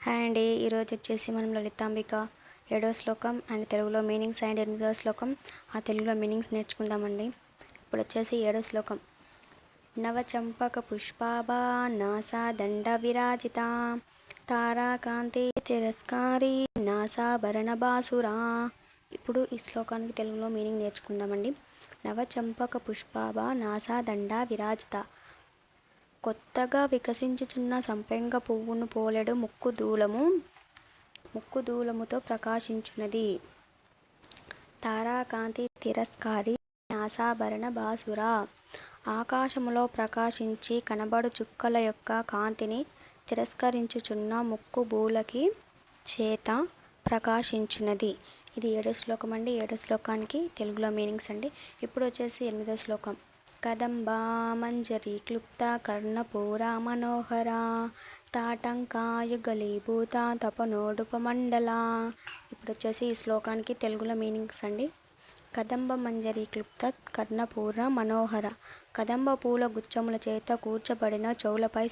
Hi అండి. ఈరోజు వచ్చేసి మనం లలితాంబిక 7వ శ్లోకం అండ్ తెలుగులో మీనింగ్స్ అండ్ 8వ శ్లోకం ఆ తెలుగులో మీనింగ్స్ నేర్చుకుందామండి. ఇప్పుడు వచ్చేసి 7వ శ్లోకం. నవచంపక పుష్పాభా నాసా దండ విరాజిత తారాకాంతి తిరస్కారి నాసాభరణ బాసురా. ఇప్పుడు ఈ శ్లోకానికి తెలుగులో మీనింగ్ నేర్చుకుందామండి. నవచంపక పుష్పాభా నాసా దండ విరాజిత. కొత్తగా వికసించుచున్న సంపెంగ పువ్వును పోలెడు ముక్కుదూలముతో ప్రకాశించున్నది. తారాకాంతి తిరస్కారి నాసాభరణ బాసురా. ఆకాశములో ప్రకాశించి కనబడు చుక్కల యొక్క కాంతిని తిరస్కరించుచున్న ముక్కు బూలకి చేత ప్రకాశించున్నది. ఇది 7వ శ్లోకం అండి. 7వ శ్లోకానికి తెలుగులో మీనింగ్స్ అండి. ఇప్పుడు వచ్చేసి 8వ శ్లోకం. కదంబా మంజరి క్లుప్త కర్ణపూర మనోహర తాటంకాయుగలీభూత తపనోడుపమండల. ఇప్పుడు వచ్చేసి ఈ శ్లోకానికి తెలుగులో మీనింగ్స్ అండి. కదంబ మంజరి క్లుప్త కర్ణపూర మనోహర. కదంబ పూల గుచ్చముల చేత కూర్చబడిన చెవులపై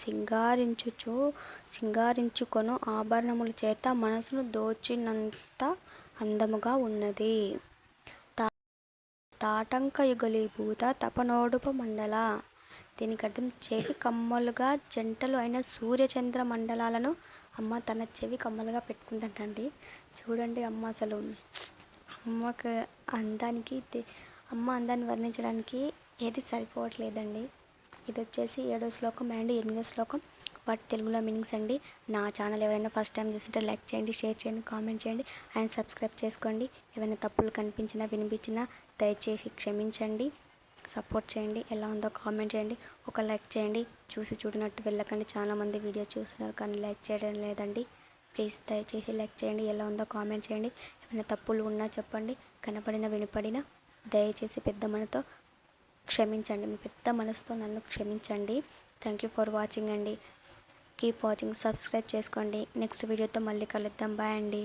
సింగారించుకొను ఆభరణముల చేత మనసును దోచినంత అందముగా ఉన్నది. తాటంకయుగలీభూత తపనోడుపమండల. దీనికి అర్థం చెవి కమ్మలుగా జంటలు అయిన సూర్యచంద్ర మండలాలను అమ్మ తన చెవి కమ్మలుగా పెట్టుకుందంటండి. చూడండి అమ్మ అసలు అమ్మకు అమ్మ అందాన్ని వర్ణించడానికి ఏది సరిపోవట్లేదండి. ఇది వచ్చేసి 7వ శ్లోకం అండ్ 8వ శ్లోకం వాటి తెలుగులో మీనింగ్స్ అండి. నా ఛానల్ ఎవరైనా ఫస్ట్ టైం చూస్తుంటే లైక్ చేయండి, షేర్ చేయండి, కామెంట్ చేయండి అండ్ సబ్స్క్రైబ్ చేసుకోండి. ఏమైనా తప్పులు కనిపించినా వినిపించినా దయచేసి క్షమించండి. సపోర్ట్ చేయండి. ఎలా ఉందో కామెంట్ చేయండి. ఒక లైక్ చేయండి. చూడనట్టు వెళ్ళకండి. చాలామంది వీడియో చూస్తున్నారు కానీ లైక్ చేయడం లేదండి. ప్లీజ్ దయచేసి లైక్ చేయండి. ఎలా ఉందో కామెంట్ చేయండి. ఏమైనా తప్పులు ఉన్నా చెప్పండి. వినపడినా దయచేసి పెద్ద మనతో క్షమించండి. మీ పెద్ద మనసుతో నన్ను క్షమించండి. థ్యాంక్ యూ ఫర్ వాచింగ్ అండి. Keep watching. సబ్స్క్రైబ్ చేసుకోండి. నెక్స్ట్ వీడియోతో మళ్ళీ కలుద్దాం. బాయ్ అండి.